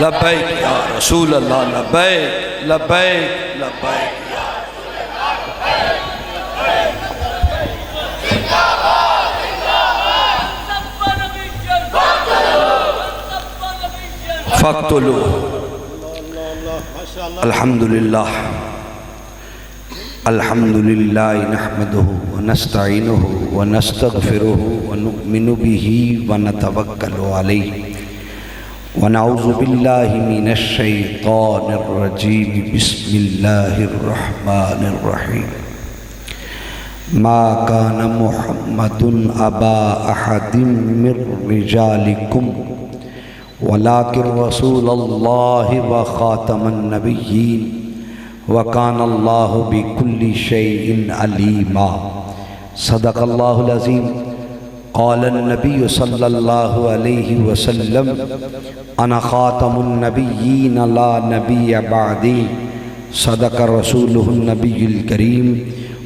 لبیک یا رسول اللہ لبیک لبیک لبیک فاقتلوا الحمدللہ الحمدللہ نحمده ونستعینه ونستغفره ونؤمن به ونتوکل علیہ ونعوذ باللہ من الشیطان الرجیم بسم اللہ الرحمن الرحیم ما كان محمد ابا احد من رجالکم ولكن رسول اللہ وخاتم النبیین وكان اللہ بكل شيء عليما صدق اللہ العظیم قال النبی صلی اللہ علیہ وسلم انا خاتم النبیین لا نبی بعدی صدق رسولہ النبی الکریم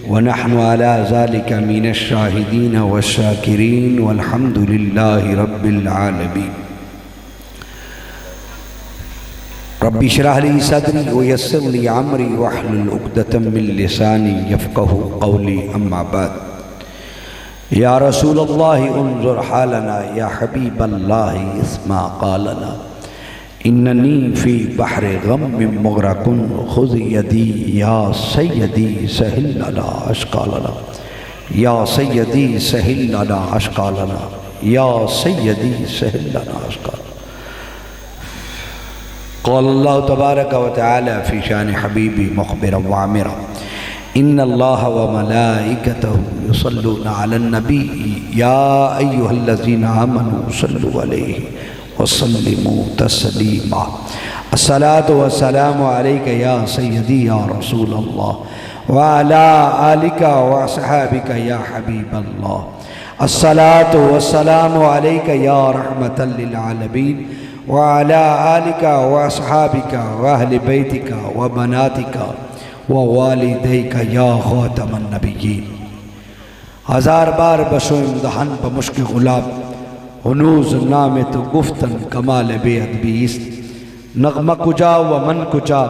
ونحن على ذلك من الشاہدین والشاکرین والحمد للہ رب العالمین ربی اشرح لی صدری ویسر لی عمری واحلل عقدۃ من لسانی یفقهوا قولی اما بعد یا رسول اللہ انظر حالنا یا حبیب اللہ اسمع قالنا اننی فی بحر غم مغرق خذ یدی یا سیدی سہل لنا اشقالنا یا سیدی سہل لنا اشقالنا یا سیدی سہل لنا اشقالنا قال اللہ تبارک و تعالی فی شان حبیبی مخبرا وعامرا ان اللہ وملائکتہ یصلون علی النبی یا ایہا الذین آمنوا صلوا علیہ وسلموا تسلیما الصلاة والسلام علیک یا سیدی یا رسول اللہ وعلا آلک وصحابک یا حبیب اللہ الصلاة والسلام علیک یا رحمتا للعالمین وعلى آلك وأصحابك وأهل بيتك وبناتك ووالديك يا خاتم النبيين ہزار بار بشو امدحن بمشک غلاب ہنوز نامت گفتن کمال بے ادبیست نغمہ کجا و من کجا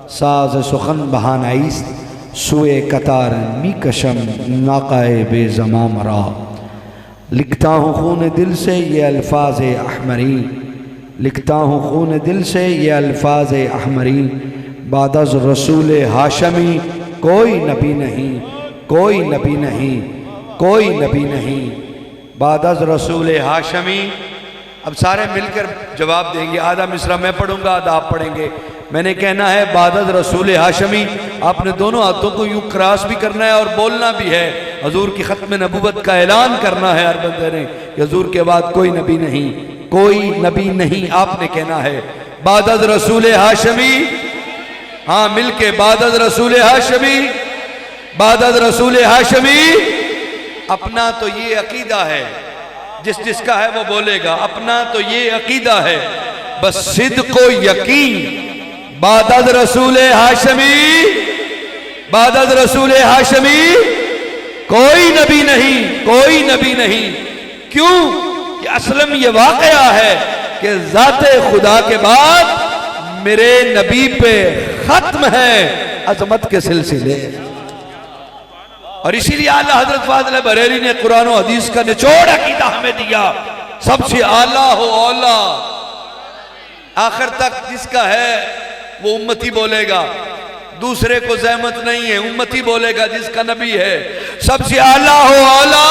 ساز سخن بہانائیست سوئے قطار می کشم ناقائے بے زمام را لکھتا ہوں خون دل سے یہ الفاظ احمرین لکھتا ہوں خون دل سے یہ الفاظ احمرین بعد از رسول ہاشمی کوئی نبی نہیں کوئی نبی نہیں کوئی نبی نہیں بعد از رسول ہاشمی اب سارے مل کر جواب دیں گے آدھا مصرع میں پڑھوں گا آدھا آپ پڑھیں گے میں نے کہنا ہے بعد از رسول ہاشمی آپ نے دونوں ہاتھوں کو یوں کراس بھی کرنا ہے اور بولنا بھی ہے حضور کی ختم نبوت کا اعلان کرنا ہے ہر بندے نے کہ حضور کے بعد کوئی نبی نہیں کوئی نبی نہیں آپ نے کہنا ہے بعد از رسول ہاشمی ہاں مل کے بعد از رسول ہاشمی بعد از رسول ہاشمی اپنا تو یہ عقیدہ ہے جس جس کا ہے وہ بولے گا اپنا تو یہ عقیدہ ہے بس صدق و یقین بعد از رسول ہاشمی بعد از رسول ہاشمی کوئی نبی نہیں کوئی نبی نہیں کیوں کہ اصلاً یہ واقعہ ہے کہ ذات خدا کے بعد میرے نبی پہ ختم ہے عظمت کے سلسلے اور اسی لیے اعلیٰ حضرت فاضل بریلی نے قرآن و حدیث کا نچوڑ عقیدہ ہمیں دیا سب سے اعلیٰ ہو اولا آخر تک جس کا ہے وہ امتی بولے گا دوسرے کو زحمت نہیں ہے امتی بولے گا جس کا نبی ہے سب سے اعلیٰ ہو اولا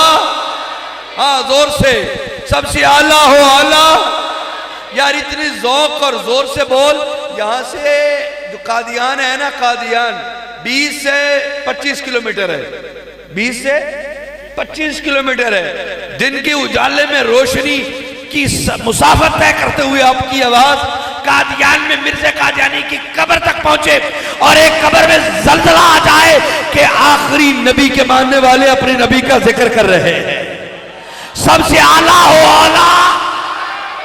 ہاں زور سے سب سے اعلیٰ ہو اعلیٰ یار اتنی ذوق اور زور سے بول یہاں سے جو قادیان ہے نا قادیان 20 سے 25 کلومیٹر ہے 20 سے 25 کلومیٹر ہے دن کے اجالے میں روشنی کی مسافت طے کرتے ہوئے آپ کی آواز قادیان میں مرزا قادیانی کی قبر تک پہنچے اور ایک قبر میں زلزلہ آ جائے کہ آخری نبی کے ماننے والے اپنے نبی کا ذکر کر رہے ہیں سب سے اعلیٰ ہو اعلیٰ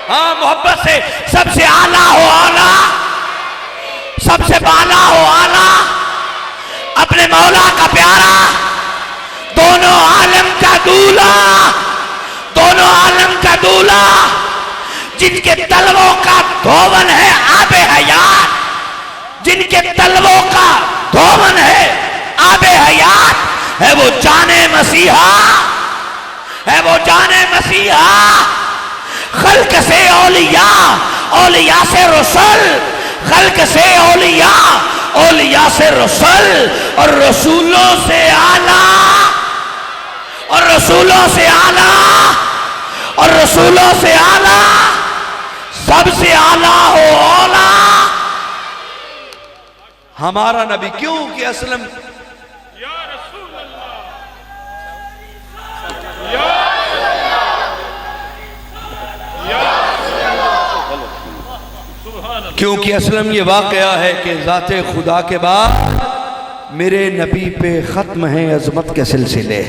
ہاں محبت سے سب سے اعلیٰ ہو اعلیٰ سب سے بالا ہو اعلیٰ اپنے مولا کا پیارا دونوں عالم کا دولہ دونوں عالم کا دولہ جن کے طلبوں کا دھون ہے آب حیات، جن کے طلبوں کا دھون ہے آب حیات، ہے وہ جان مسیحا، ہے وہ جان مسیحا۔ خلق سے اولیاء، اولیاء سے رسول، خلق سے اولیاء، اولیاء سے رسول، اور رسولوں سے اعلیٰ، اور رسولوں سے اعلیٰ، اور رسولوں سے اعلیٰ، سب سے اعلیٰ ہو اولا ہمارا نبی۔ کیوں کہ اسلم کیونکہ اسلم یہ واقعہ ہے کہ ذات خدا کے بعد میرے نبی پہ ختم ہیں عظمت کے سلسلے۔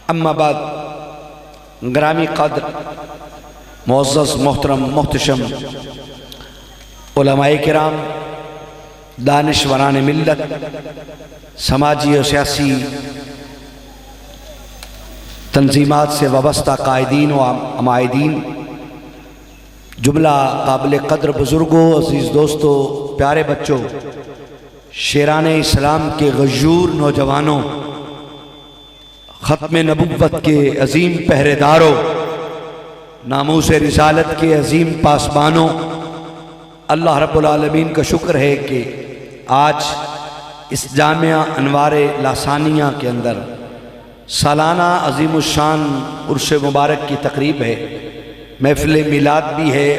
اما بعد، گرامی قدر معزز محترم محتشم علماء کرام، دانشوران ملت، سماجی و سیاسی تنظیمات سے وابستہ قائدین و عمائدین، جملہ قابل قدر بزرگوں، عزیز دوستوں، پیارے بچوں، شیران اسلام کے غیور نوجوانوں، ختم نبوت کے عظیم پہرے داروں، ناموس رسالت کے عظیم پاسبانوں، اللہ رب العالمین کا شکر ہے کہ آج اس جامعہ انوار لاسانیہ کے اندر سالانہ عظیم الشان عرس مبارک کی تقریب ہے، محفل میلاد بھی ہے،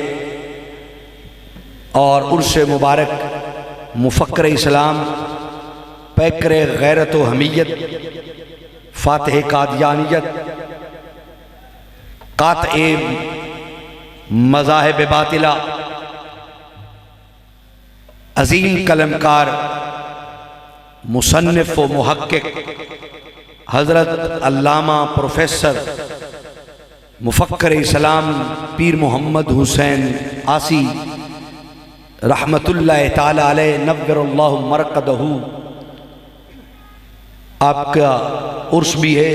اور عرس مبارک مفکر اسلام، پیکر غیرت و حمیت، فاتح قادیانیت، قاطع مذاہب باطلہ، عظیم قلمکار، مصنف و محقق حضرت علامہ پروفیسر مفکر اسلام پیر محمد حسین آسی رحمت اللہ تعالی علیہ نور اللہ مرقدہ، آپ کا عرس بھی ہے،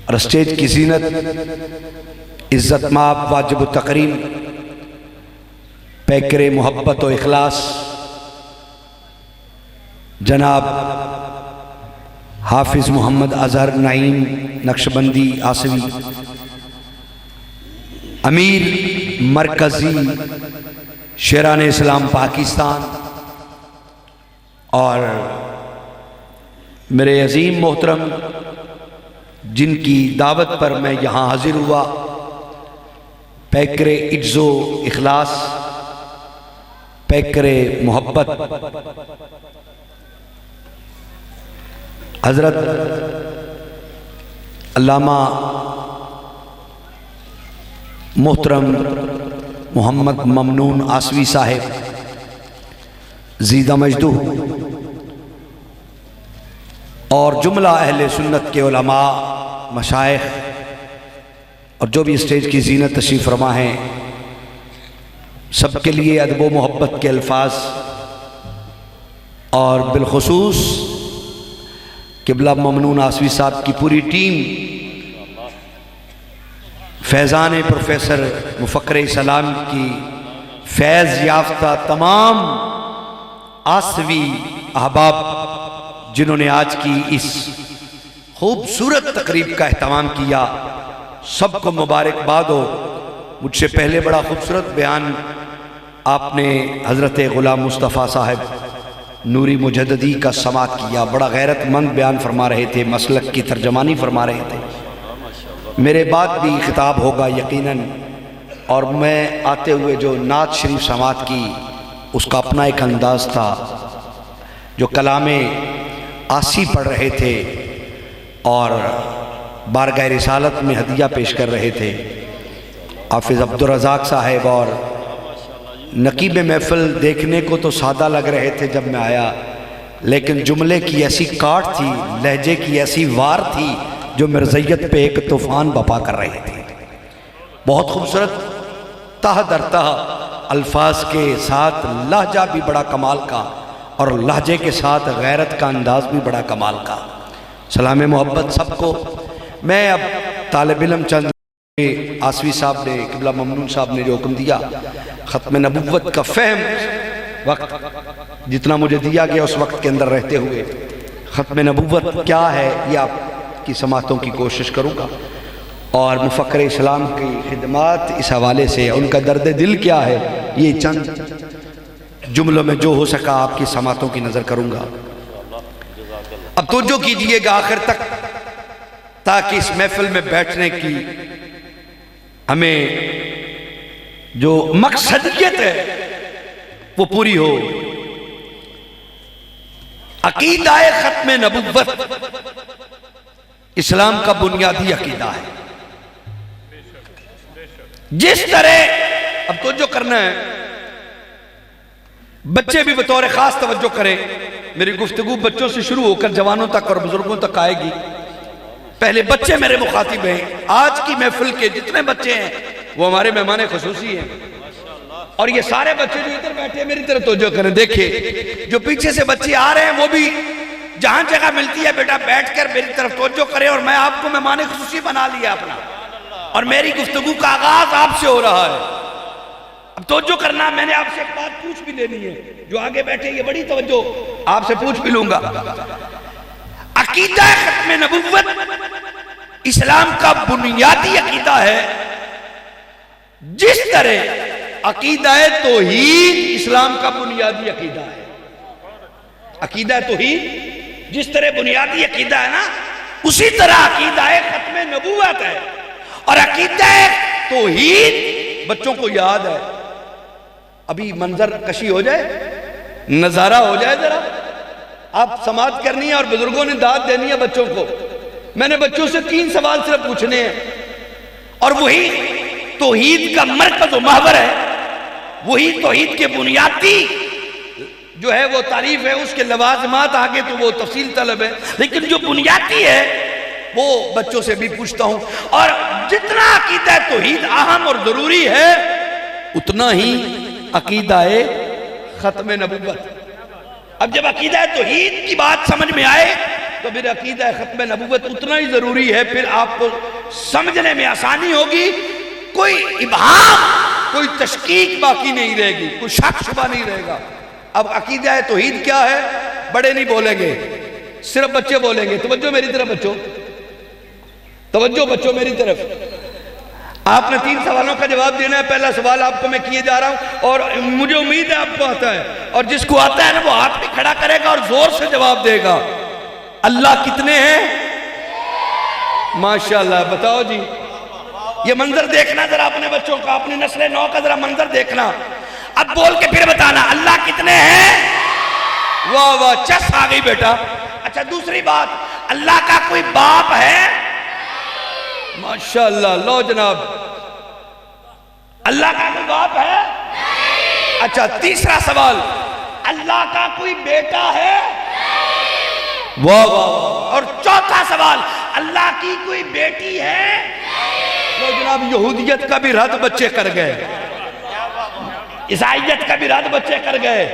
اور اسٹیج کی زینت عزت مآب واجب التکریم پیکر محبت و اخلاص جناب حافظ محمد اظہر نعیم نقشبندی آسوی، امیر مرکزی شیران اسلام پاکستان، اور میرے عظیم محترم جن کی دعوت پر میں یہاں حاضر ہوا، پیکر عجز و اخلاص، پیکر محبت حضرت علامہ محترم محمد ممنون آسوی صاحب زیدہ مجدو، اور جملہ اہل سنت کے علماء، مشائخ، اور جو بھی اسٹیج کی زینت تشریف فرما ہیں، سب کے لیے ادب و محبت کے الفاظ، اور بالخصوص قبلہ ممنون آسوی صاحب کی پوری ٹیم، فیضان پروفیسر مفکر اسلام کی فیض یافتہ تمام آسوی احباب جنہوں نے آج کی اس خوبصورت تقریب کا اہتمام کیا، سب کو مبارکباد ہو۔ مجھ سے پہلے بڑا خوبصورت بیان آپ نے حضرت غلام مصطفیٰ صاحب نوری مجددی کا سماعت کیا، بڑا غیرت مند بیان فرما رہے تھے، مسلک کی ترجمانی فرما رہے تھے۔ میرے بعد بھی خطاب ہوگا یقیناً، اور میں آتے ہوئے جو نعت شریف سماعت کی اس کا اپنا ایک انداز تھا، جو کلام آسی پڑھ رہے تھے اور بارگاہ رسالت میں ہدیہ پیش کر رہے تھے، حافظ عبدالرزاق صاحب، اور نقیب محفل دیکھنے کو تو سادہ لگ رہے تھے جب میں آیا، لیکن جملے کی ایسی کاٹ تھی، لہجے کی ایسی وار تھی، جو مرزیت پہ ایک طوفان بپا کر رہے تھے۔ بہت خوبصورت تہ در تہ الفاظ کے ساتھ لہجہ بھی بڑا کمال کا، اور لہجے کے ساتھ غیرت کا انداز بھی بڑا کمال کا۔ سلام محبت سب کو۔ میں اب طالب علم چند آسوی صاحب نے، قبلہ ممنون صاحب نے جو حکم دیا، ختم نبوت کا فہم وقت جتنا مجھے دیا گیا اس وقت کے اندر رہتے ہوئے ختم نبوت کیا ہے یہ آپ کی سماعتوں کی کوشش کروں گا، اور مفکر اسلام کی خدمات اس حوالے سے ان کا درد دل کیا ہے یہ چند جملوں میں جو ہو سکا آپ کی سماعتوں کی نظر کروں گا۔ اب توجہ کیجئے گا آخر تک تاکہ اس محفل میں بیٹھنے کی ہمیں جو مقصدیت ہے وہ پوری ہو۔ عقیدہ ختم نبوت اسلام کا بنیادی عقیدہ ہے۔ جس طرح اب توجہ کرنا ہے، بچے بھی بطور خاص توجہ کریں، میری گفتگو بچوں سے شروع ہو کر جوانوں تک اور بزرگوں تک آئے گی۔ پہلے بچے میرے مخاطب ہیں، آج کی محفل کے جتنے بچے ہیں وہ ہمارے مہمان خصوصی ہیں، اور یہ سارے بچے جو ادھر بیٹھے ہیں میری طرف توجہ کریں۔ دیکھیں جو پیچھے سے بچے آ رہے ہیں وہ بھی جہاں جگہ ملتی ہے بیٹا بیٹھ کر میری طرف توجہ کریں، اور میں آپ کو مہمان خصوصی بنا لیا اپنا، اور میری گفتگو کا آغاز آپ سے ہو رہا ہے۔ اب توجہ کرنا، میں نے آپ سے ایک بات پوچھ بھی لینی ہے، جو آگے بیٹھے یہ بڑی توجہ آپ سے پوچھ بھی لوں گا۔ عقیدہ ختم نبوت اسلام کا بنیادی عقیدہ ہے، جس طرح عقیدہ توحید اسلام کا بنیادی عقیدہ ہے۔ عقیدہ توحید جس طرح بنیادی عقیدہ ہے نا، اسی طرح عقیدہ ختم نبوت ہے، اور عقیدہ توحید بچوں کو یاد ہے۔ ابھی منظر کشی ہو جائے، نظارہ ہو جائے ذرا، آپ سماعت کرنی ہے اور بزرگوں نے داد دینی ہے بچوں کو۔ میں نے بچوں سے 3 سوال صرف پوچھنے ہیں، اور وہی توحید کا مرکز و محور ہے، وہی توحید کے بنیادی جو ہے وہ تعریف ہے، اس کے لوازمات آگے تو وہ تفصیل طلب ہے، لیکن جو بنیادی ہے وہ بچوں سے بھی پوچھتا ہوں۔ اور جتنا عقیدہ توحید اہم اور ضروری ہے اتنا ہی عقیدہ ختم نبوت۔ اب جب عقیدہ توحید کی بات سمجھ میں آئے تو پھر عقیدہ ختم نبوت اتنا ہی ضروری ہے، پھر آپ کو سمجھنے میں آسانی ہوگی، کوئی ابہام کوئی تشکیک باقی نہیں رہے گی، کوئی شک شبہ نہیں رہے گا۔ اب عقیدہ توحید کیا ہے؟ بڑے نہیں بولیں گے، صرف بچے بولیں گے۔ توجہ میری طرف بچوں، توجہ بچوں میری طرف۔ آپ نے 3 سوالوں کا جواب دینا ہے۔ پہلا سوال آپ کو میں کیے جا رہا ہوں، اور مجھے امید ہے آپ کو آتا ہے، اور جس کو آتا ہے نا وہ ہاتھ بھی کھڑا کرے گا اور زور سے جواب دے گا۔ اللہ کتنے ہیں؟ ماشاءاللہ، بتاؤ جی۔ یہ منظر دیکھنا ذرا اپنے بچوں کا، اپنی نسل نو کا ذرا منظر دیکھنا۔ اب بول کے پھر بتانا اللہ کتنے ہیں؟ واہ واہ، چس آ گئی بیٹا۔ اچھا دوسری بات، اللہ کا کوئی باپ ہے؟ ماشاءاللہ، لو جناب، اللہ کا کوئی باپ ہے؟ اچھا تیسرا سوال، اللہ کا کوئی بیٹا ہے؟ واہ واہ۔ اور چوتھا سوال، اللہ کی کوئی بیٹی ہے؟ لو جناب، یہودیت کا بھی رد بچے کر گئے، عیسائیت کا بھی رد بچے کر گئے۔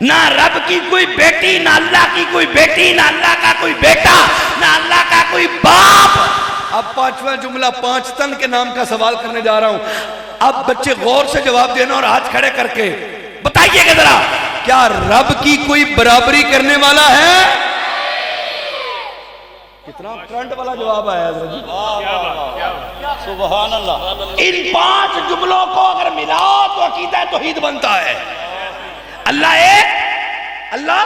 نہ رب کی کوئی بیٹی، نہ اللہ کی کوئی بیٹی، نہ اللہ کا کوئی بیٹا، نہ اللہ کا کوئی باپ۔ اب 5واں جملہ 5 تن کے نام کا سوال کرنے جا رہا ہوں۔ اب بچے غور سے جواب دینا اور ہاتھ کھڑے کر کے بتائیے گا ذرا، کیا رب کی کوئی برابری کرنے والا ہے؟ کتنا کرنٹ والا جواب آیا حضرت، سبحان اللہ۔ ان 5 جملوں کو اگر ملاؤ تو عقیدہ توحید بنتا ہے۔ اللہ ایک، اللہ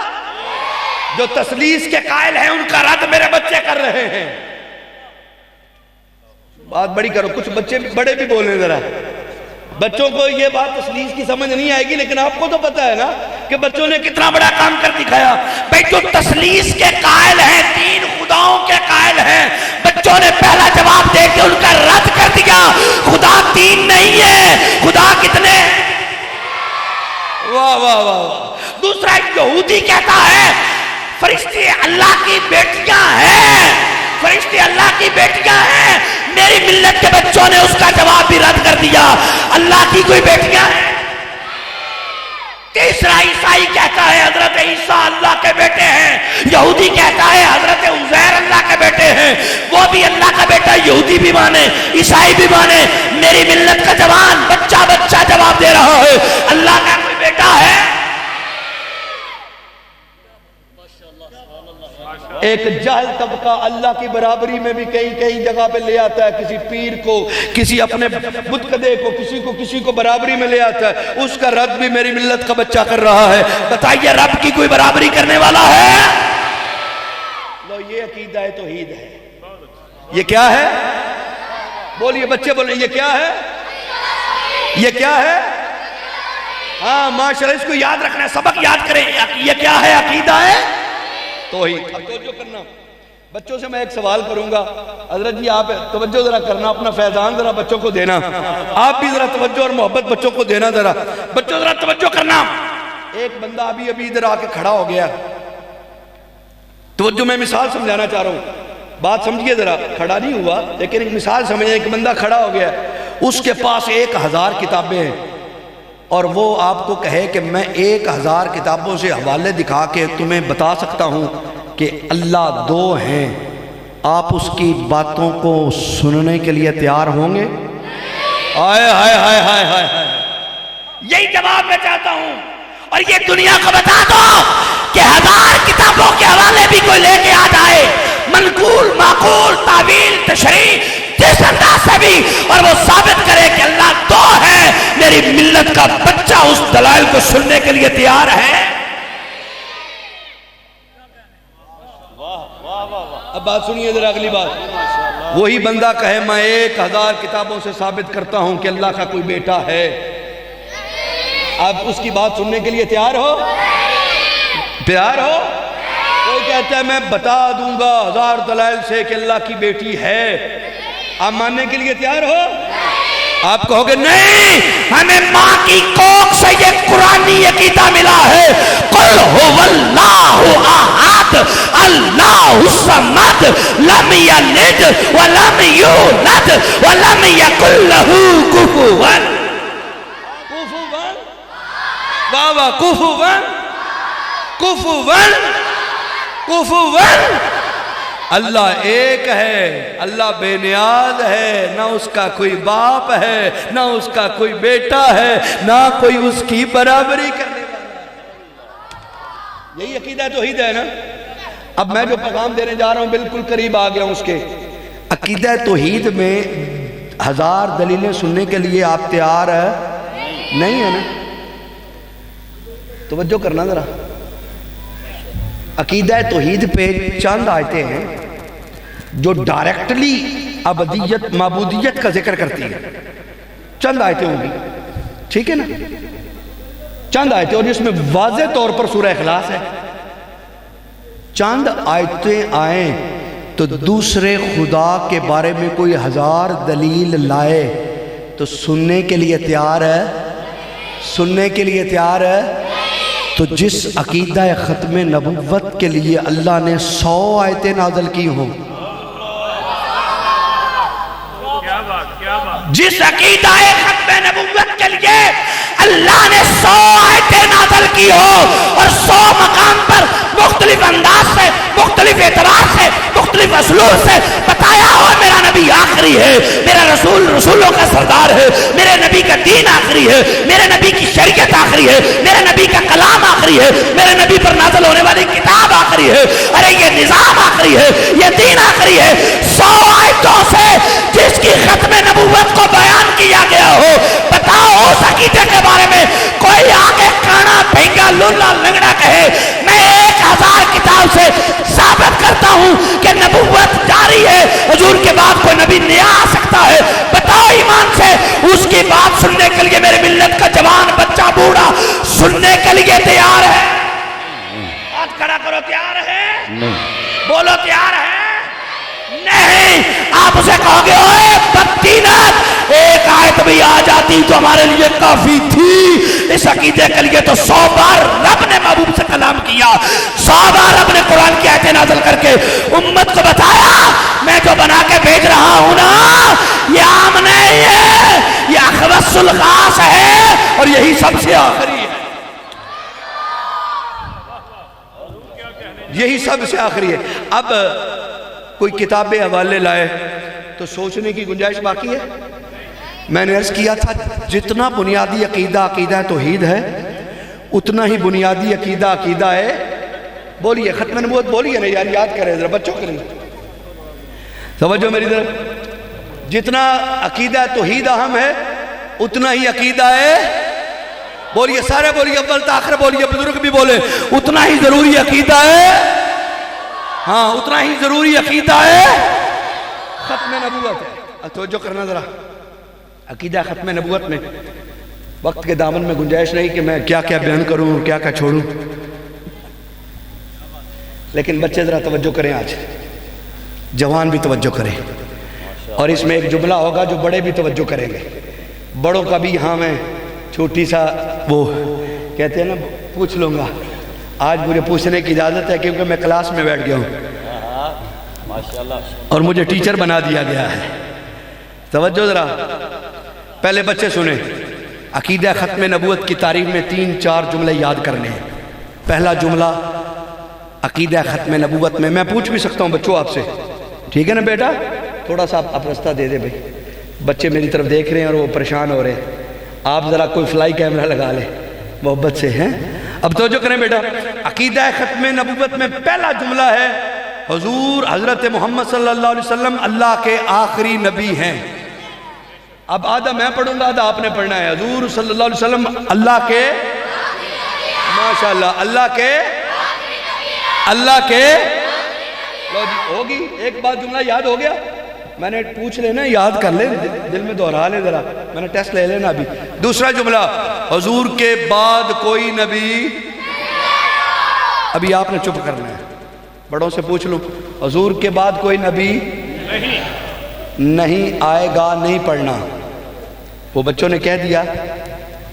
جو تثلیث کے قائل ہیں ان کا رد میرے بچے کر رہے ہیں۔ بات بڑی کرو، کچھ بچے بڑے بھی بولیں ذرا، بچوں کو یہ بات تثلیث کی سمجھ نہیں آئے گی، لیکن آپ کو تو پتہ ہے نا کہ بچوں نے کتنا بڑا کام کر دکھایا۔ بھئی جو تثلیث کے قائل ہیں، 3 خداؤں کے قائل ہیں، بچوں نے پہلا جواب دے کے ان کا رد کر دیا۔ خدا 3 نہیں ہے، خدا کتنے ہیں؟ واہ واہ واہ۔ دوسرا ایک یہودی کہتا ہے فرشتے اللہ کی بیٹیاں ہیں، فرشتے اللہ کی بیٹیاں ہیں۔ میری ملت کے بچوں نے اس کا جواب بھی رد کر دیا، اللہ کی کوئی بیٹیاں ہیں۔ تیسرا عیسائی کہتا ہے حضرت عیسیٰ اللہ کے بیٹے ہیں، یہودی کہتا ہے حضرت عزیر اللہ کے بیٹے ہیں، وہ بھی اللہ کا بیٹا یہودی بھی مانے، عیسائی بھی مانے، میری ملت کا جوان بچہ بچہ جواب دے رہا ہے اللہ کا کوئی بیٹا ہے؟ ایک جاہل طبقہ اللہ کی برابری میں بھی کئی جگہ پہ لے آتا ہے، کسی پیر کو، کسی اپنے بتکدے کو، کسی کو برابری میں لے آتا ہے، اس کا رد بھی میری ملت کا بچہ کر رہا ہے۔ بتائیے رب کی کوئی برابری کرنے والا ہے؟ لو یہ عقیدہ توحید ہے۔ یہ کیا ہے؟ بولیے بچے بولیں یہ کیا ہے؟ یہ کیا ہے؟ ہاں ماشاءاللہ، اس کو یاد رکھنا ہے، سبق یاد کریں۔ یہ کیا ہے؟ عقیدہ ہے توحید۔ اب توجہ کرنا، بچوں سے میں ایک سوال کروں گا، حضرت جی آپ توجہ ذرا کرنا، اپنا فیضان ذرا بچوں کو دینا، آپ بھی ذرا توجہ اور محبت بچوں کو دینا، ذرا بچوں ذرا توجہ کرنا۔ ایک بندہ ابھی ادھر آ کے کھڑا ہو گیا، توجہ، میں مثال سمجھانا چاہ رہا ہوں، بات سمجھئے ذرا، کھڑا نہیں ہوا لیکن ایک مثال سمجھیں۔ ایک بندہ کھڑا ہو گیا، اس کے پاس 1000 کتابیں ہیں، اور وہ آپ کو کہے کہ میں 1000 کتابوں سے حوالے دکھا کے تمہیں بتا سکتا ہوں کہ اللہ 2 ہیں، آپ اس کی باتوں کو سننے کے لیے تیار ہوں گے؟ ہائے ہائے ہائے ہائے ہائے ہائے، یہی جواب میں چاہتا ہوں، اور یہ دنیا کو بتا دو کہ 1000 کتابوں کے حوالے بھی کوئی لے کے آ جائے، منقول، معقول، تعویل، تشریح، جس انداز سے بھی، اور وہ ثابت کرے کہ اللہ 2 ہے، میری ملت کا بچہ اس دلائل کو سننے کے لیے تیار ہے۔ اب بات سنیے ذرا اگلی بات، وہی بندہ کہے میں 1000 کتابوں سے ثابت کرتا ہوں کہ اللہ کا کوئی بیٹا ہے، آپ اس کی بات سننے کے لیے تیار ہو؟ تیار ہو؟ کوئی کہتا ہے میں بتا دوں گا 1000 دلائل سے کہ اللہ کی بیٹی ہے، آپ ماننے کے لیے تیار ہو؟ آپ کہو گے نہیں، ہمیں ماں کی کوکھ سے یہ قرآنی عقیدہ ملا ہے، قل هو اللہ احد اللہ الصمد لم یلد ولم یولد ولم یکن له کفوا کفوا اللہ ایک ہے، اللہ بے نیاز ہے، نہ اس کا کوئی باپ ہے، نہ اس کا کوئی بیٹا ہے، نہ کوئی اس کی برابری کرنے والا ہے۔ یہی عقیدہ توحید ہے نا؟ اب میں جو پیغام دینے جا رہا ہوں بالکل قریب آ گیا ہوں اس کے۔ عقیدہ توحید میں 1000 دلیلیں سننے کے لیے آپ تیار ہے؟ نہیں ہے نا؟ توجہ کرنا ذرا، عقیدہ توحید پہ چند آیتیں ہیں جو ڈائریکٹلی ابدیت معبودیت کا ذکر کرتی ہیں، چند آیتیں ہوں گی، ٹھیک ہے نا؟ چند آیتیں، اور جس میں واضح طور پر سورہ اخلاص ہے۔ چند آیتیں آئیں تو دوسرے خدا کے بارے میں کوئی 1000 دلیل لائے تو سننے کے لیے تیار ہے؟ سننے کے لیے تیار ہے؟ تو جس عقیدہ ختم نبوت کے لیے اللہ نے 100 آیتیں نازل کی ہوں، جس عقیدہ ختم نبوت کے لیے اللہ نے 100 آیتیں نازل کی ہو، اور 100 مقام پر مختلف انداز سے، مختلف اعتبار سے، مختلف اسلوب سے بتایا ہو میرا نبی آخری ہے، میرا رسول رسولوں کا سردار ہے، میرے نبی کا دین آخری ہے، میرے نبی کی شریعت آخری ہے، میرے نبی کا کلام آخری ہے، میرے نبی پر نازل ہونے والی کتاب آخری ہے، ارے یہ نظام آخری ہے، یہ دین آخری ہے۔ 100 آیتوں سے جس کی ختم نبوت کو بیان کیا گیا ہو، بتاؤ اس عقیدے کے بارے میں کوئی آگے کانا بھینگا لولا لنگڑا کہے میں 1000 کتاب سے ثابت کرتا ہوں کہ نبوت جاری ہے، حضور کے بعد کوئی نبی نیا آ سکتا ہے، بتاؤ ایمان سے اس کی بات سننے کے لیے میرے ملت کا جوان بچہ بوڑھا سننے کے لیے تیار ہے؟ آج کھڑا کرو، تیار ہے؟ بولو تیار ہے؟ نہیں۔ آپ اسے کہو گے اوے بدتینت، ایک آیت بھی آ جاتی تو ہمارے لیے کافی تھی، اس عقیدے کے لیے تو 100 بار رب نے محبوب سے کلام کیا، 100 بار رب نے قرآن کی آیتیں نازل کر کے امت کو بتایا میں جو بنا کے بھیج رہا ہوں نا یہ عام نہیں ہے، یہ اخوص الخاص ہے، اور یہی سب سے آخری ہے، یہی سب سے آخری ہے۔ اب کوئی کتاب حوالے لائے تو سوچنے کی گنجائش باقی ہے؟ میں نے عرض کیا تھا جتنا بنیادی عقیدہ توحید ہے، اتنا ہی بنیادی عقیدہ ہے، بولیے ختم نبوت بولیے نا یار، یاد کریں ذرا بچوں کے لیے، توجہ میری طرف، جتنا عقیدہ توحید اہم ہے اتنا ہی عقیدہ ہے، بولیے سارے بولیے، اول تاخر بولیے، بزرگ بھی بولے، اتنا ہی ضروری عقیدہ ہے، ہاں اتنا ہی ضروری عقیدہ ہے ختم نبوت ہے۔ توجہ کرنا ذرا، عقیدہ ختم نبوت میں وقت کے دامن میں گنجائش نہیں کہ میں کیا کیا بیان کروں اور کیا کیا چھوڑوں، لیکن بچے ذرا توجہ کریں، آج جوان بھی توجہ کریں، اور اس میں ایک جملہ ہوگا جو بڑے بھی توجہ کریں گے، بڑوں کا بھی ہاں میں چھوٹی سا وہ کہتے ہیں نا پوچھ لوں گا، آج مجھے پوچھنے کی اجازت ہے کیونکہ میں کلاس میں بیٹھ گیا ہوں اور مجھے ٹیچر بنا دیا گیا ہے۔ توجہ ذرا، پہلے بچے سنیں، عقیدہ ختم نبوت کی تعریف میں 3-4 جملے یاد کرنے ہیں۔ پہلا جملہ عقیدہ ختم نبوت میں پوچھ بھی سکتا ہوں بچوں آپ سے، ٹھیک ہے نا بیٹا؟ تھوڑا سا آپ رستہ دے دے بھائی، بچے میری طرف دیکھ رہے ہیں اور وہ پریشان ہو رہے ہیں، آپ ذرا کوئی فلائی کیمرہ لگا لیں محبت سے، ہیں؟ اب توجہ کریں بیٹا، عقیدہ ختم نبوت میں پہلا جملہ ہے حضور حضرت محمد صلی اللہ علیہ وسلم اللہ کے آخری نبی ہیں۔ اب آدھا میں پڑھوں گا، آدھا آپ نے پڑھنا ہے۔ حضور صلی اللہ علیہ وسلم اللہ کے ماشاءاللہ اللہ کے لو جی ہوگی ایک بات، جملہ یاد ہو گیا، میں نے پوچھ لینا، یاد کر لیں، دل میں دہرا لیں ذرا، میں نے ٹیسٹ لے لینا ابھی۔ دوسرا جملہ حضور کے بعد کوئی نبی، ابھی آپ نے چپ کرنا ہے، بڑوں سے پوچھ لوں، حضور کے بعد کوئی نبی نہیں آئے گا، نہیں پڑھنا، وہ بچوں نے کہہ دیا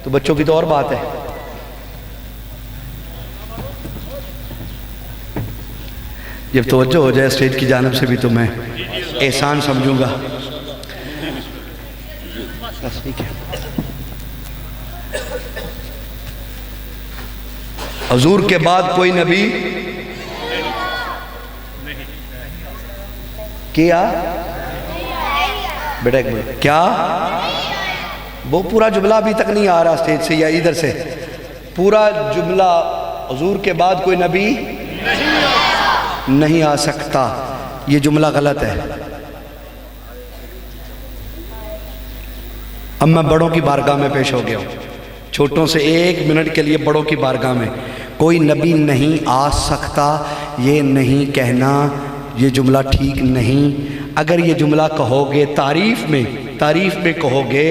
تو بچوں کی تو اور بات ہے۔ جب توجہ ہو جائے اسٹیج کی جانب سے بھی تو میں احسان سمجھوں گا۔ حضور کے بعد کوئی نبی کیا بیٹا، ایک منٹ، کیا وہ پورا جملہ ابھی تک نہیں آ رہا اسٹیج سے یا ادھر سے، پورا جملہ حضور کے بعد کوئی نبی نہیں آ سکتا، یہ جملہ غلط ہے۔ اب میں بڑوں کی بارگاہ میں پیش ہو گیا ہوں، چھوٹوں سے 1 منٹ کے لیے بڑوں کی بارگاہ میں، کوئی نبی نہیں آ سکتا یہ نہیں کہنا، یہ جملہ ٹھیک نہیں۔ اگر یہ جملہ کہو گے تعریف میں کہو گے،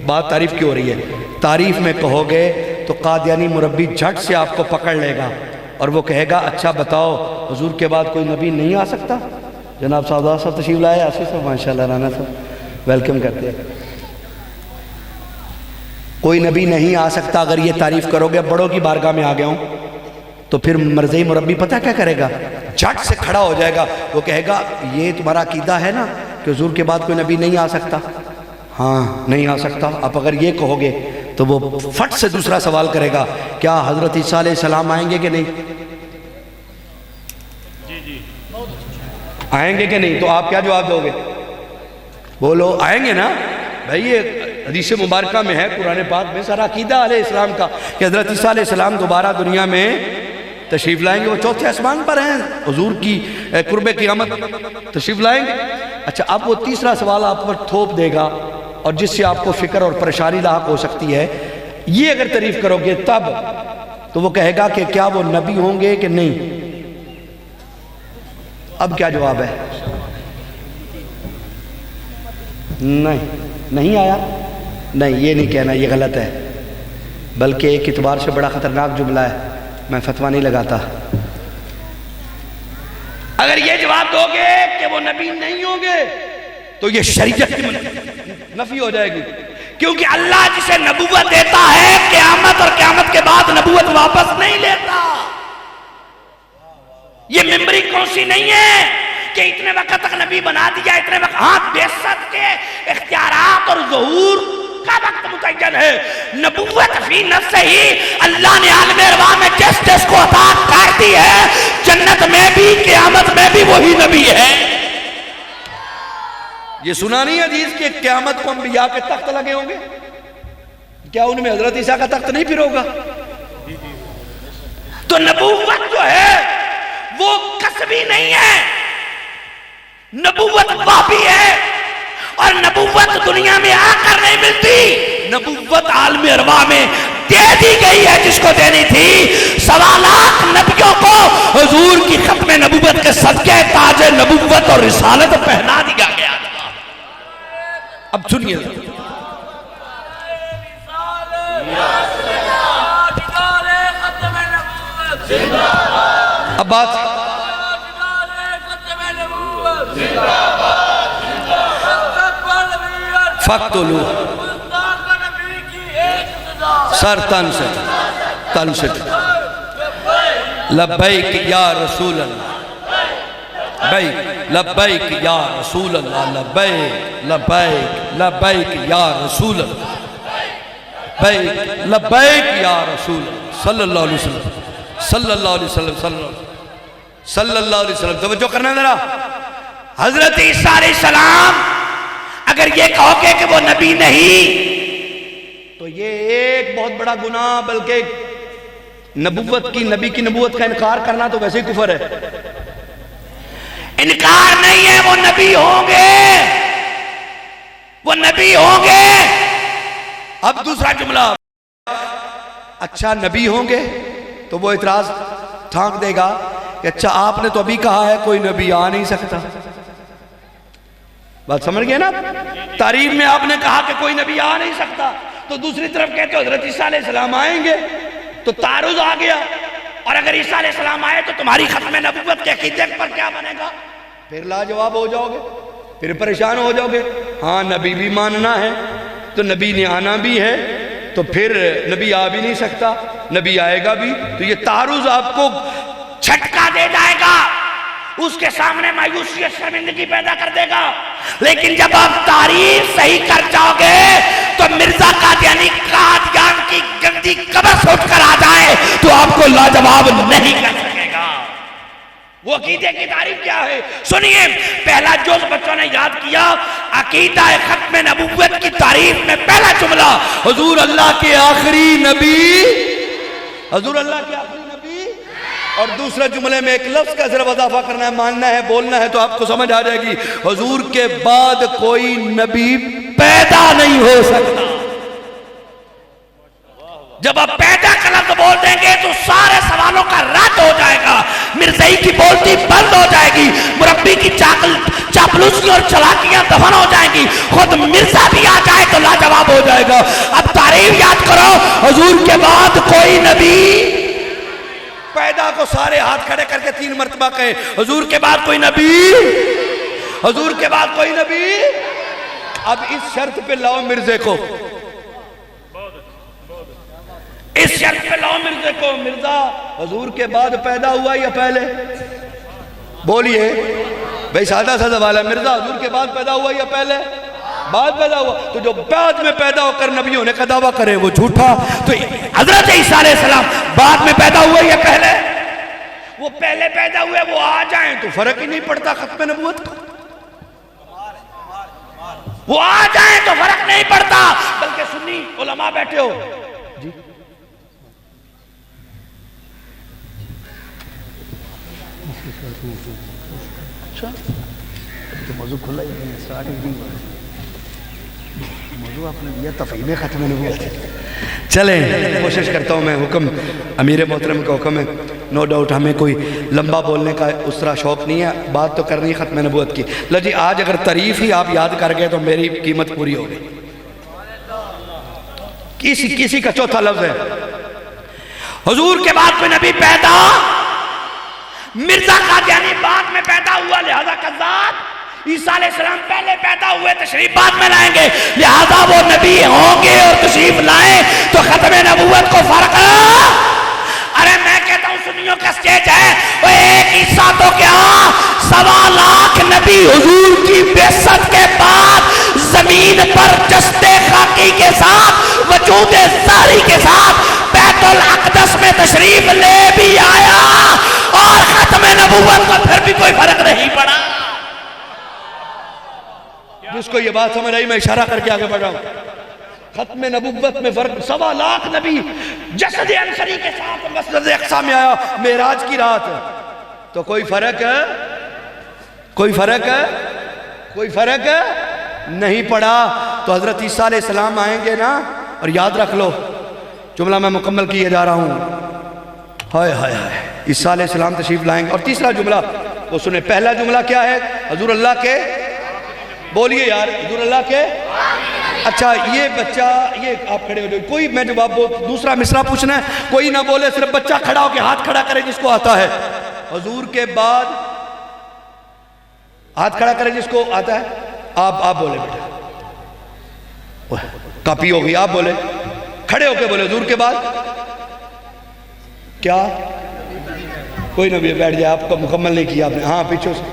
بات تعریف کی ہو رہی ہے، تعریف میں کہو گے تو قادیانی مربی جھٹ سے آپ کو پکڑ لے گا اور وہ کہے گا اچھا بتاؤ حضور کے بعد کوئی نبی نہیں آ سکتا؟ جناب صاحب تشریف لائے، آصف صاحب ماشاءاللہ، رانا صاحب ویلکم کرتے ہیں۔ کوئی نبی نہیں آ سکتا، اگر یہ تعریف کرو گے، بڑوں کی بارگاہ میں آ گیا ہوں، تو پھر مرضی مربی پتہ کیا کرے گا؟ جھٹ سے کھڑا ہو جائے گا، وہ کہے گا یہ تمہارا عقیدہ ہے نا کہ حضور کے بعد کوئی نبی نہیں آ سکتا؟ ہاں نہیں آ سکتا۔ اب اگر یہ کہو گے تو وہ فٹ سے دوسرا سوال کرے گا، کیا حضرت عیسیٰ علیہ السلام آئیں گے کہ نہیں؟ آئیں گے کہ نہیں؟ تو آپ کیا جواب دو گے؟ بولو آئیں گے نا بھائی، یہ حدیث مبارکہ میں ہے، قرآن پاک میں سارا عقیدہ علیہ السلام کا کہ حضرت عیسیٰ علیہ السلام دوبارہ دنیا میں تشریف لائیں گے، وہ چوتھے آسمان پر ہیں، حضور کی قرب قیامت تشریف لائیں گے۔ اچھا اب وہ تیسرا سوال آپ پر تھوپ دے گا اور جس سے آپ کو فکر اور پریشانی لاحق ہو سکتی ہے، یہ اگر تعریف کرو گے تب تو وہ کہے گا کہ کیا وہ نبی ہوں گے کہ نہیں؟ اب کیا جواب ہے؟ نہیں آیا؟ نہیں، یہ نہیں کہنا، یہ غلط ہے، بلکہ ایک اعتبار سے بڑا خطرناک جملہ ہے، میں فتویٰ نہیں لگاتا۔ اگر یہ جواب دو گے کہ وہ نبی نہیں ہوں گے تو یہ شریعت کی نفی ہو جائے گی، کیونکہ اللہ جسے نبوت دیتا ہے قیامت اور قیامت کے بعد نبوت واپس نہیں لیتا۔ یہ ممبری کون سی نہیں ہے کہ اتنے وقت تک نبی بنا دیا، اتنے وقت، ہاں بعثت کے اختیارات اور ظہور کا وقت متعین ہے، نبوت فی نفس ہی اللہ نے عالم ارواح میں جس کو عطا کر دی ہے، جنت میں بھی قیامت میں بھی وہی نبی ہے۔ یہ سنا نہیں حدیث کہ قیامت کو انبیاء کے تخت لگے ہوں گے؟ کیا ان میں حضرت عیسیٰ کا تخت نہیں پھر ہوگا؟ تو نبوت جو ہے وہ کسبی نہیں ہے، نبوت واقعی ہے، اور نبوت دنیا میں آ کر نہیں ملتی، نبوت عالم ارواح میں دے دی گئی ہے جس کو دینی تھی۔ 1.25 لاکھ نبیوں کو حضور کی ختم نبوت کے صدقے تاج نبوت اور رسالت پہنا دیا گیا تھا۔ اب سنیے اب بات فقتلو سر تن سے لبیک یا رسول اللہ، لبیک یا رسول اللہ، لبیک لبیک لبیک یا رسول اللہ، لبیک یا رسول اللہ صلی اللہ علیہ وسلم، صلی اللہ علیہ وسلم، صلی اللہ علیہ وسلم۔ توجہ کرنا ذرا، حضرت عیسیٰ علیہ السلام اگر یہ کہو گے کہ وہ نبی نہیں تو یہ ایک بہت بڑا گناہ، بلکہ نبوت کی، نبی کی نبوت کا انکار کرنا تو ویسے ہی کفر ہے۔ انکار نہیں ہے، وہ نبی ہوں گے، وہ نبی ہوں گے۔ اب دوسرا جملہ، اچھا نبی ہوں گے تو وہ اعتراض ٹھانک دے گا کہ اچھا آپ نے تو ابھی کہا ہے کوئی نبی آ نہیں سکتا، بات سمجھ گئے نا؟ تعریف میں آپ نے کہا کہ کوئی نبی آ نہیں سکتا، تو دوسری طرف کہتے ہو حضرت عیسیٰ علیہ السلام آئیں گے، تو تعارض آ گیا۔ اور اگر عیسیٰ علیہ السلام آئے تو تمہاری ختم نبوت کے عقیدے پر کیا بنے گا؟ پھر لاجواب ہو جاؤ گے، پھر پریشان ہو جاؤ گے۔ ہاں نبی بھی ماننا ہے تو نبی نے آنا بھی ہے، تو پھر نبی آ بھی نہیں سکتا، نبی آئے گا بھی، تو یہ تعارض آپ کو جھٹکا دے جائے گا، اس کے سامنے مایوسی اور شرمندگی پیدا کر دے گا۔ لیکن جب آپ تعریف صحیح کر جاؤ گے تو مرزا قادیانی قادیان کی گندی قبر اٹھ کر آ جائے تو آپ کو لاجواب نہیں کر سکے گا۔ وہ عقیدے کی تعریف کیا ہے؟ سنیے، پہلا جز بچوں نے یاد کیا، عقیدہ ختم نبوت کی تعریف میں پہلا جملہ حضور اللہ کے آخری نبی، حضور اللہ کے آخری نبی، اور دوسرے جملے میں ایک لفظ کا صرف اضافہ کرنا ہے، ماننا ہے، بولنا ہے، تو آپ کو سمجھ آ جائے گی، حضور کے بعد کوئی نبی پیدا نہیں ہو سکتا۔ جب آپ پیدا کا لفظ بول دیں گے تو سارے سوالوں کا رد ہو جائے گا، مرزائی کی بولتی بند ہو جائے گی، مربی کی چاپلوسی اور چلاکیاں دفن ہو جائیں گی، خود مرزا بھی آ جائے تو لاجواب ہو جائے گا۔ اب تعریف یاد کرو، حضور کے بعد کوئی نبی پیدا، کو سارے ہاتھ کھڑے کر کے 3 مرتبہ کہیں، حضور کے بعد کوئی نبی، حضور کے بعد کوئی نبی۔ اب اس شرط پہ لاؤ مرزے کو، اس شرط پہ لاؤ مرزے کو، مرزا حضور کے بعد پیدا ہوا یا پہلے؟ بولیے بھئی، سادہ سا سوال ہے، مرزا حضور کے بعد پیدا ہوا یا پہلے؟ بعد پیدا ہوا، تو جو بعد میں پیدا ہو کر نبی ہونے کا دعویٰ کرے وہ جھوٹا۔ تو حضرت عیسیٰ علیہ السلام بعد میں پیدا ہوئے یا پہلے؟ وہ پہلے پیدا ہوئے، وہ آ جائیں تو فرق ہی نہیں پڑتا ختم نبوت کا، وہ آ جائیں تو فرق نہیں پڑتا۔ بلکہ سنی علماء بیٹھے ہو جی، اچھا تو موضوع کھلا ہی نہیں، سٹارٹنگ نہیں ہوا، موضوع آپ نے دیا تفہیم ختم نبوت۔ چلیں کوشش کرتا ہوں میں، حکم امیر محترم کا حکم ہے، نو ڈاؤٹ ہمیں کوئی لمبا بولنے کا اس طرح شوق نہیں ہے، بات تو کرنی ختم نبوت کی۔ لو جی، آج اگر تعریف ہی آپ یاد کر گئے تو میری قیمت پوری ہو گئی۔ کسی کا چوتھا لفظ ہے، حضور کے بعد کوئی نبی پیدا، مرزا قادیانی بعد میں پیدا ہوا، لہذا کذاب۔ عیسیٰ علیہ السلام پہلے پیدا ہوئے، تشریف بعد میں لائیں گے، لہذا وہ نبی ہوں گے اور تشریف لائیں تو ختم نبوت کو فرق ہے۔ ارے میں کہتا ہوں سنیوں کا سٹیج ہے، وہ ایک عیسیٰ تو کیا 1.25 لاکھ نبی حضور کی بعثت کے بعد زمین پر جسد خاکی کے ساتھ، وجود ظاہری کے ساتھ بیت الاقدس میں تشریف لے بھی آیا، اور ختم نبوت کو پھر بھی کوئی فرق نہیں پڑا۔ جس کو یہ بات سمجھ آئی میں اشارہ کر کے آگے بڑھ رہا ہوں. ختم نبوت میں فرق, 1.25 لاکھ نبی جسد انصری کے ساتھ مسجد اقصی میں آیا معراج کی رات. تو کوئی فرق ہے؟ کوئی فرق ہے؟ کوئی فرق ہے؟ نہیں پڑا. تو حضرت عیسیٰ علیہ السلام آئیں گے نا, اور یاد رکھ لو جملہ میں مکمل کیے جا رہا ہوں. ہائے ہائے ہائے, عیسیٰ علیہ السلام تشریف لائیں گے. اور تیسرا جملہ وہ سنیں. پہلا جملہ کیا ہے؟ حضور اللہ کے, بولیے یار, حضور اللہ کے. اچھا یہ بچہ, یہ آپ کھڑے ہو جائے, کوئی میں جواب دوسرا مصرع پوچھنا ہے, کوئی نہ بولے, صرف بچہ کھڑا ہو کے ہاتھ کھڑا کرے جس کو آتا ہے. حضور کے بعد ہاتھ کھڑا کرے جس کو آتا ہے. آپ بولے بیٹا, کاپی ہوگی, آپ بولے, کھڑے ہو کے بولے حضور کے بعد کیا. کوئی نبی بیٹھ جائے, آپ کو مکمل نہیں کیا آپ نے. ہاں پیچھے سے,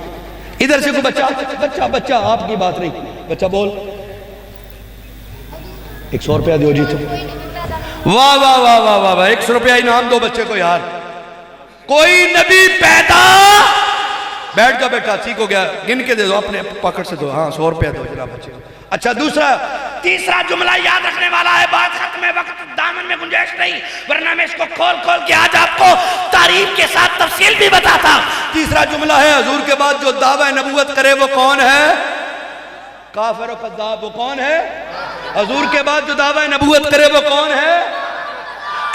ادھر سے کوئی بچہ, آپ کی بات نہیں, بچہ بول. 100 روپیہ دیو جی تو. واہ واہ واہ واہ واہ واہ, 100 روپیہ انعام دو بچے کو یار. کوئی نبی پیدا, بیٹھ جا بیٹا, ٹھیک ہو گیا, گن کے دے دو اپنے پاکٹ سے دو. ہاں 100 روپیہ دو جناب بچے. اچھا تیسرا جملہ یاد رکھنے والا ہے. بات ختم ہے, وقت دامن میں گنجائش نہیں, ورنہ میں اس کو کھول کے آج آپ کو تعریف کے ساتھ تفصیل بھی بتاتا. تیسرا جملہ ہے, حضور کے بعد جو دعویٰ نبوت کرے وہ کون ہے؟ کافر و کذاب. وہ کون ہے؟ حضور کے بعد جو دعویٰ نبوت کرے وہ کون ہے؟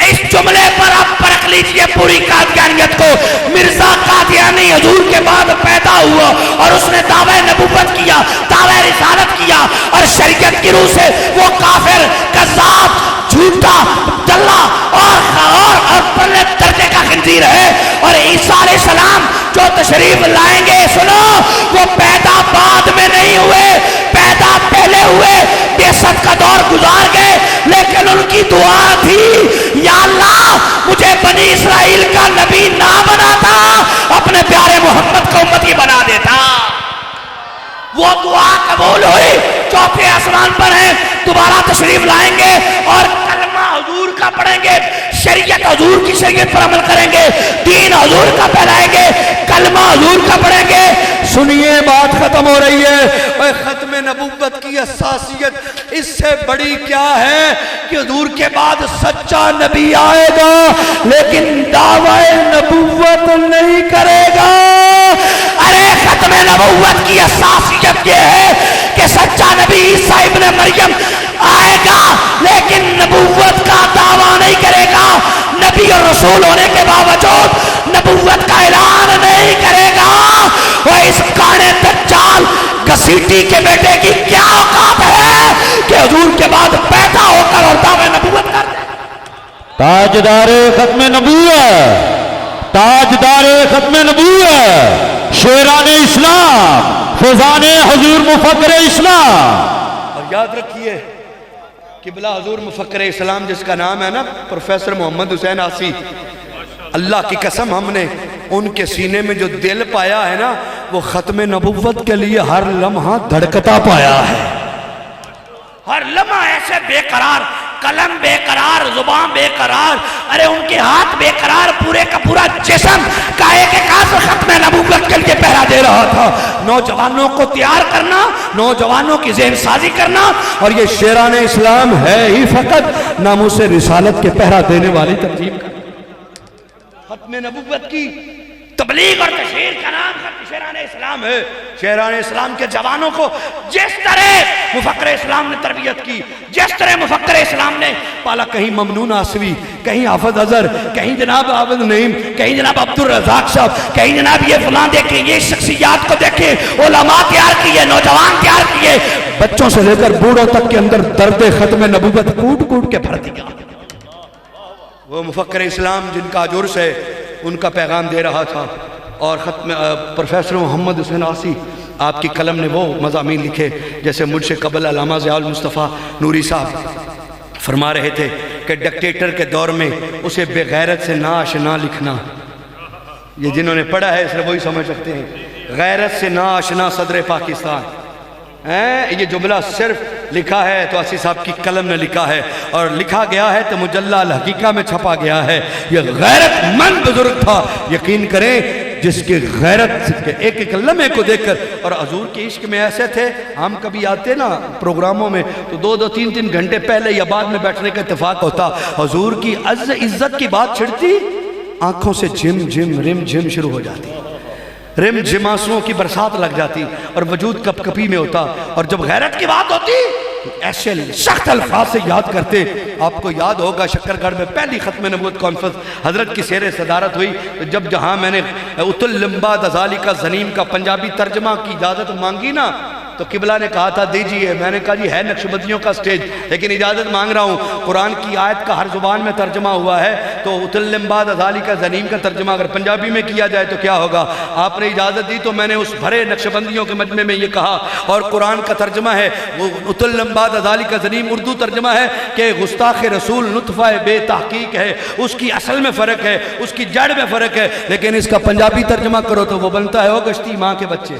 اس جملے پر آپ پرکھ لیجئے پوری قادیانیت کو. مرزا قادیانی حضور کے بعد پیدا ہوا اور اس نے دعویٰ نبوت کیا, دعویٰ رسالت کیا, اور شریعت کی روح سے وہ کافر, کذاب, جھوٹا, دلہ اور پرلے درجے کا خنزیر ہے. اور عیسیٰ علیہ السلام جو تشریف لائیں گے, سنو, وہ پیدا بعد میں نہیں ہوئے, پیدا پہلے ہوئے. بعثت کا دور گزار گئے, لیکن ان کی دعا تھی, یا اللہ مجھے بنی اسرائیل کا نبی نہ بناتا, اپنے پیارے محمد کو امتی بنا دیتا. وہ دعا قبول ہوئی, چوتھے آسمان پر ہیں, دوبارہ تشریف لائیں گے اور کلمہ حضور کا پڑھیں گے, شریعت حضور کی شریعت پر عمل کریں گے, دین حضور کا پھیلائیں گے, کلمہ حضور کا پڑھیں گے. سنیے بات ختم ہو رہی ہے. اور ختم نبوت کی اساسیت اس سے بڑی کیا ہے کہ حضور کے بعد سچا نبی آئے گا لیکن دعوی نبوت نہیں کرے گا. ارے ختم نبوت کی اساسیت یہ ہے کہ سچا نبی عیسیٰ ابن مریم آئے گا لیکن نبوت کا دعویٰ نہیں کرے گا. نبی اور رسول ہونے کے باوجود نبوت کا اعلان نہیں کرے گا. وہ اس کانے دجال گسیٹی کے بیٹے کی کیا اوقات ہے کہ حضور کے بعد پیدا ہو کر اور دعوی نبوت کر دے. تاجدار ختم نبوت, تاجدار ختم نبوت, شیران اسلام, فیضان حضور مفکر اسلام. اور یاد رکھیے قبلہ حضور مفکر اسلام جس کا نام ہے نا پروفیسر محمد حسین آسی, اللہ کی قسم ہم نے ان کے سینے میں جو دل پایا ہے نا وہ ختم نبوت کے لیے ہر لمحہ دھڑکتا پایا ہے. ہر لمحہ ایسے بے قرار, قلم بے قرار, زبان بے قرار, ارے ان کے ہاتھ بے قرار, پورے کا پورا جسم کائے کے کاس ختم نبوت کے لیے پہرا دے رہا تھا. نوجوانوں کو تیار کرنا, نوجوانوں کی ذہن سازی کرنا, اور یہ شیران اسلام ہے ہی فقط ناموس رسالت کے پہرا دینے والی تنظیم کا. ختم نبوت کی تبلیغ اور تشہیر کا نام شیران اسلام ہے. شیران اسلام کے جوانوں کو جس طرح مفکر اسلام نے تربیت کی, جس طرح مفکر اسلام نے پالا, کہیں ممنون آسوی, کہیں حافظ اظہر, کہیں جناب عابد نعیم, کہیں جناب عبدالرزاق صاحب, کہیں جناب یہ فلاں دیکھیں, یہ شخصیات کو دیکھیں, علماء تیار کیے, نوجوان تیار کیے, بچوں سے لے کر بوڑھوں تک کے اندر درد ختم نبوت کوٹ کوٹ کے بھر دیا. وہ مفکر اسلام جن کا جرس ہے ان کا پیغام دے رہا تھا. اور ختم پروفیسر محمد حسین آسی, آپ کی قلم نے وہ مضامین لکھے جیسے مجھ سے قبل علامہ ضیاء المصطفیٰ نوری صاحب فرما رہے تھے کہ ڈکٹیٹر کے دور میں اسے بے غیرت سے ناآشنا لکھنا. یہ جنہوں نے پڑھا ہے صرف وہی سمجھ سکتے ہیں. غیرت سے ناآشنا صدر پاکستان, یہ جملہ صرف لکھا ہے تو آسی صاحب کی قلم نے لکھا ہے, اور لکھا گیا ہے تو مجلہ الحقیقہ میں چھپا گیا ہے. یہ غیرت مند بزرگ تھا. یقین کریں جس کے غیرت کے ایک ایک لمحے کو دیکھ کر، اور حضور کے عشق میں ایسے تھے، ہم کبھی آتے نا پروگراموں میں تو 2-3 گھنٹے پہلے یا بعد میں بیٹھنے کا اتفاق ہوتا، حضور کی عزت کی بات چھڑتی، آنکھوں سے جھم جھم رم جھم شروع ہو جاتی، رم جھم آنسوؤں کی برسات لگ جاتی اور وجود کپ کپی میں ہوتا، اور جب غیرت کی بات ہوتی ایسے سخت الفاظ سے یاد کرتے۔ آپ کو یاد ہوگا شکرگڑھ میں پہلی ختم نبوت کانفرنس حضرت کی سیر صدارت ہوئی، جب جہاں میں نے اتل لمبا دزالی کا زنیم کا پنجابی ترجمہ کی اجازت مانگی نا، تو قبلہ نے کہا تھا دیجئے، میں نے کہا جی ہے نقشبندیوں کا سٹیج لیکن اجازت مانگ رہا ہوں، قرآن کی آیت کا ہر زبان میں ترجمہ ہوا ہے، تو اتل لمبا دزالی کا زنیم کا ترجمہ اگر پنجابی میں کیا جائے تو کیا ہوگا؟ آپ نے اجازت دی تو میں نے اس بھرے نقشبندیوں کے مجمع میں یہ کہا، اور قرآن کا ترجمہ ہے وہ اتل لمبا دزالی کا زنیم، اردو ترجمہ ہے کہ گستاخ رسول نطفہ بے تحقیق ہے، اس کی اصل میں فرق ہے، اس کی جڑ میں فرق ہے، لیکن اس کا پنجابی ترجمہ کرو تو وہ بنتا ہے وہ گشتی ماں کے بچے۔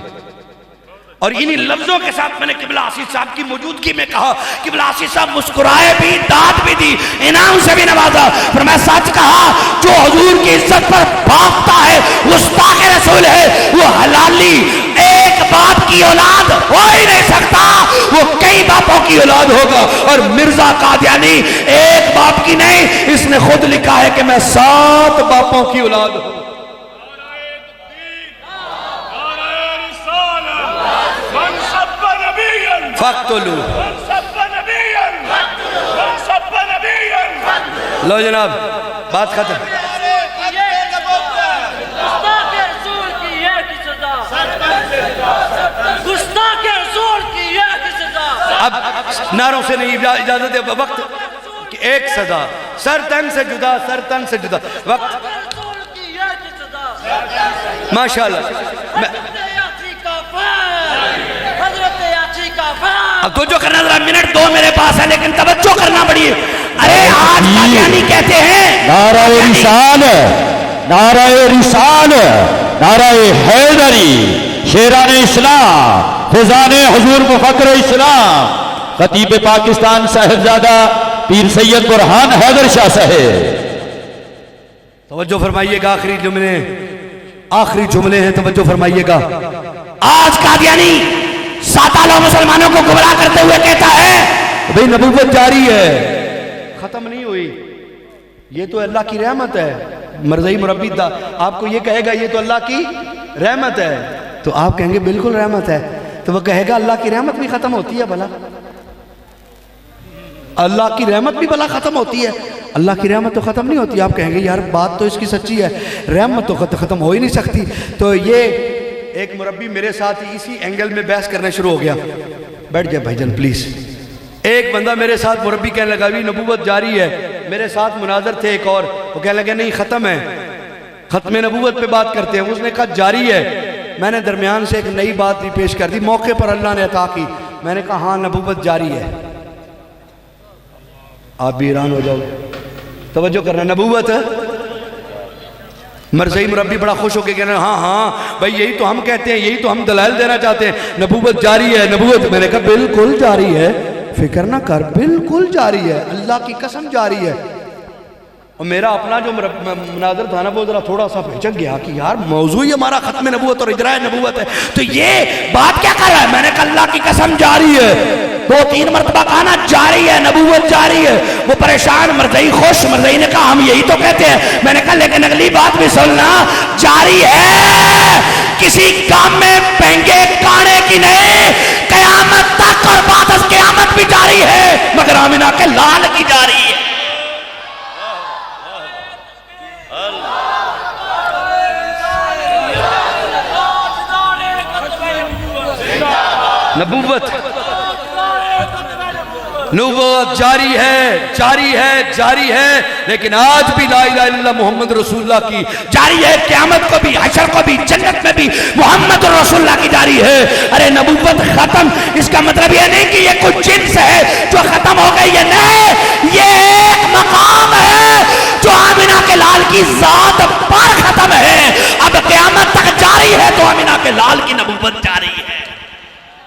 اور انہی لفظوں کے ساتھ میں نے قبلہ آصف صاحب کی موجودگی میں کہا، قبلہ آصف صاحب مسکرائے بھی، داد بھی دی، انعام سے بھی نوازا، پر میں سچ کہا جو حضور کی عزت پر بھاگتا ہے گستاخ رسول ہے، وہ حلالی ایک باپ کی اولاد ہو ہی نہیں سکتا، وہ کئی باپوں کی اولاد ہوگا، اور مرزا قادیانی ایک باپ کی نہیں، اس نے خود لکھا ہے کہ میں 7 باپوں کی اولاد ہوں۔ فَقْتُلُوا لو جناب بات ختم۔ گستاخ رسول کی یہ کی سزا، گستاخ رسول کی یہ کی سزا۔ اب نعروں سے نہیں اجازت ہے، وقت ایک سزا، سر تن سے جدا، سر تن سے جدا، وقت رسول کی یہ کی سزا۔ ماشاءاللہ۔ حضرت یاسی کا فیض، حضرت یاسی کا فیض۔ اب توجہ کرنا ذرا، منٹ 2 میرے پاس ہے لیکن توجہ کرنا پڑی ہے۔ ارے آج قادیانی کہتے ہیں نعرہ رسالت، نعرہ رسالت، نعرہ حیدری، شیران اسلام، فیضان حضور مفکر اسلام، خطیب پاکستان صاحبزادہ پیر سید برہان حیدر شاہ صاحب۔ توجہ فرمائیے گا، آخری جملے ہیں، توجہ فرمائیے گا۔ آج قادیانی سادہ لو مسلمانوں کو گمراہ کرتے ہوئے کہتا ہے بھئی نبوت جاری ہے، ختم نہیں ہوئی، یہ تو اللہ کی رحمت ہے۔ مرزائی مربی دا آپ کو یہ کہے گا یہ تو اللہ کی رحمت ہے، تو آپ کہیں گے بالکل رحمت ہے، تو وہ کہے گا اللہ کی رحمت بھی ختم ہوتی ہے بھلا، اللہ کی رحمت بھی بھلا ختم ہوتی ہے؟ اللہ کی رحمت تو ختم نہیں ہوتی۔ آپ کہیں گے یار بات تو اس کی سچی ہے، رحمت تو ختم ہو ہی نہیں سکتی۔ تو یہ ایک مربی میرے ساتھ اسی اینگل میں بحث کرنا شروع ہو گیا۔ بیٹھ جائے بھائی جان پلیز۔ ایک بندہ میرے ساتھ مربی کہنے لگا بھی نبوت جاری ہے، میرے ساتھ مناظر تھے ایک اور، وہ کہنے لگے نہیں ختم ہے، ختم نبوت پہ بات کرتے ہیں، اس نے کہا جاری ہے۔ میں نے درمیان سے ایک نئی بات بھی پیش کر دی، موقع پر اللہ نے عطا کی، میں نے کہا ہاں نبوت جاری ہے۔ آپ بھی حیران ہو جاؤ، توجہ کرنا، نبوت ہے۔ مرزائی مربی بڑا خوش ہو کے کہنا ہاں ہاں بھائی یہی تو ہم کہتے ہیں، یہی تو ہم دلائل دینا چاہتے ہیں، نبوت جاری ہے، نبوت۔ میں نے کہا بالکل جاری ہے، فکر نہ کر، بالکل جاری ہے، اللہ کی قسم جاری ہے۔ اور میرا اپنا جو مناظر تھا نا وہ ذرا تھوڑا سا پہچک گیا کہ یار موضوع ہی ہمارا ختم نبوت اور اجراء نبوت ہے، تو یہ بات کیا کر رہا ہے؟ میں نے کہا اللہ کی قسم جاری ہے، 2-3 مرتبہ کہا نا جاری ہے، نبوت جاری ہے۔ وہ پریشان، مرزائی خوش، مرزائی نے کہا ہم یہی تو کہتے ہیں۔ میں نے کہا لیکن اگلی بات بھی سننا، جاری ہے، کسی کام میں پینگے کانے کی نہیں، قیامت تک اور بعد از قیامت بھی جاری ہے، مگر آمنہ کے لال کی جاری ہے۔ نبوت جاری ہے، جاری ہے، جاری ہے، لیکن آج بھی لا الہ الا اللہ محمد رسول اللہ کی جاری ہے، قیامت کو بھی، حشر کو بھی، جنت میں بھی محمد رسول اللہ کی جاری ہے۔ ارے نبوت ختم، اس کا مطلب یہ نہیں کہ یہ کچھ جنس ہے جو ختم ہو گئی ہے، نہیں، یہ ایک مقام ہے جو آمنہ کے لال کی ذات پر ختم ہے، اب قیامت تک جاری ہے تو آمنہ کے لال کی نبوت جاری ہے،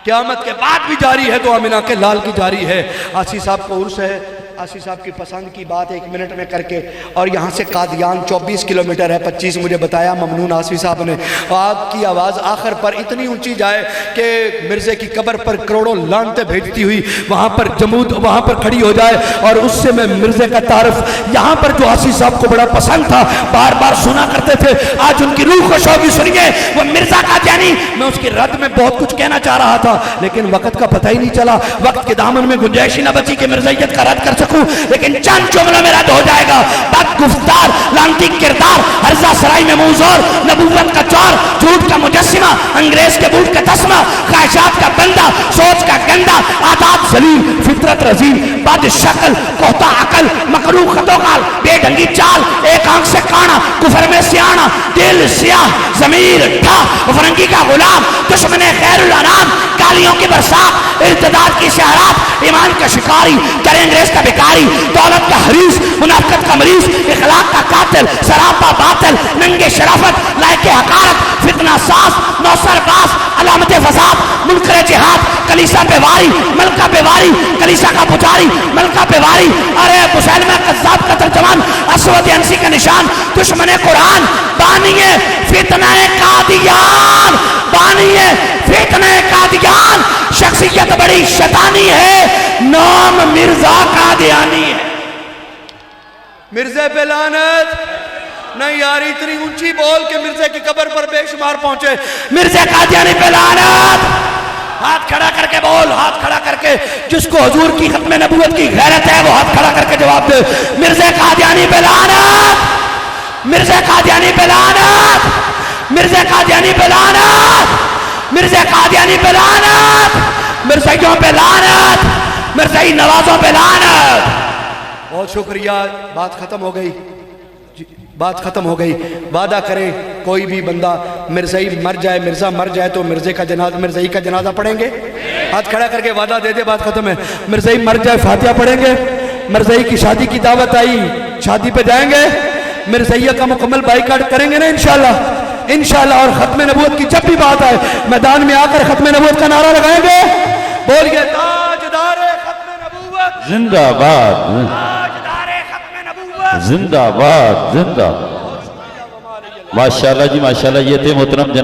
قیامت کے بعد بھی جاری ہے تو آمنہ کے لال کی جاری ہے۔ آسی صاحب کو عرس ہے، آصف صاحب کی پسند کی بات 1 منٹ میں کر کے، اور یہاں سے قادیان 24 کلومیٹر ہے، 25 مجھے بتایا ممنون آصف صاحب نے. آپ کی آواز آخر پر اتنی اونچی جائے کہ مرزے کی قبر پر کروڑوں لعنتیں بھیجتی ہوئی وہاں پر جمود وہاں پر کھڑی ہو جائے، اور اس سے میں مرزے کا تعارف یہاں پر جو آصف صاحب کو بڑا پسند تھا، بار بار سنا کرتے تھے، آج ان کی روح خوش ہوگی. سنیے وہ مرزا قادیانی، میں اس کی رد میں بہت کچھ کہنا چاہ رہا تھا لیکن وقت کا پتہ ہی نہیں چلا، وقت کے دامن میں گنجائش ہی نہ بچی کہ مرزائیت کا رد کر سکوں، لیکن چند جملوں میں رد ہو جائے گا. بد گفتار، لعنتی کردار، ہرزہ سرائی میں موزور، نبوت کا چور، جھوٹ کا مجسمہ، انگریز کے بوٹ کا تسمہ، خواہشات کا بندہ، سوچ کا گندا، عادات ذلیل، فطرت رذیل، بد شکل، کوہتا عقل، مکروہ خطوقال، بے ڈھنگی چال، ایک آنکھ سے کانا، کفر میں سیانا، دل سیاہ، ضمیر ٹھا، فرنگی کا غلام، دشمن خیر الانام، گالیوں کی برسات، ارتداد کی شہرات، ایمان کا شکاری، در انگریز کا بیکاری، دولت کا حریص، منافقت کا مریض، اخلاق کا قاتل، سراپا باطل، ننگے شرافت، لائق حقارت، فتنہ ساز، نوسر باز، علامت فساد، منکر جہاد، کلیسا پہ واری، ملکہ پہ واری، کلیسا کا پجاری، ملکہ پہ واری، ارے مسلمہ قذاب کا ترجمان، اسود انسی کا نشان، دشمن قرآن، بانیے فتنہ قادیان، بانیے فتنہ قادیان، شخصیت بڑی شیطانی ہے، نام مرزا قادیانی ہے. مرزے پہ لعنت نہیں یاری، اتنی اونچی بول کہ مرزے کی قبر پر بے شمار پہنچے. مرزے قادیانی پہ لعنت. ہاتھ کھڑا کر کے بول، ہاتھ کھڑا کر کے، جس کو حضور کی ختم نبوت کی غیرت ہے وہ ہاتھ کھڑا کر کے جواب دے. مرزے قادیانی پہ لعنت، مرزے قادیانی پہ لعنت، مرزے قادیانی پہ لعنت، مرزے قادیانی پہ لعنت، مرزائیوں پہ لعنت، مرزائی نوازوں پہ لعنت. بہت شکریہ، بات ختم ہو گئی، بات ختم ہو گئی. وعدہ کریں کوئی بھی بندہ مرزائی مر جائے، مرزا مر جائے تو مرزائی کا جنازہ پڑھیں گے؟ ہاتھ کھڑا کر کے وعدہ دے دے، بات ختم ہے. مرزائی مر جائے فاتحہ پڑھیں گے؟ مرزائی کی شادی کی دعوت آئی، شادی پہ جائیں گے؟ مرزائیہ کا مکمل بائیکاٹ کریں گے نا انشاءاللہ، انشاءاللہ. اور ختم نبوت کی جب بھی بات آئے میدان میں آ کر ختم نبوت کا نعرہ لگائیں گے. بولیے تاجدار ختم نبوت زندہ باد، تاجدار ختم نبوت زندہ باد، زندہ. ماشاءاللہ جی ماشاءاللہ. یہ تھے محترم جناب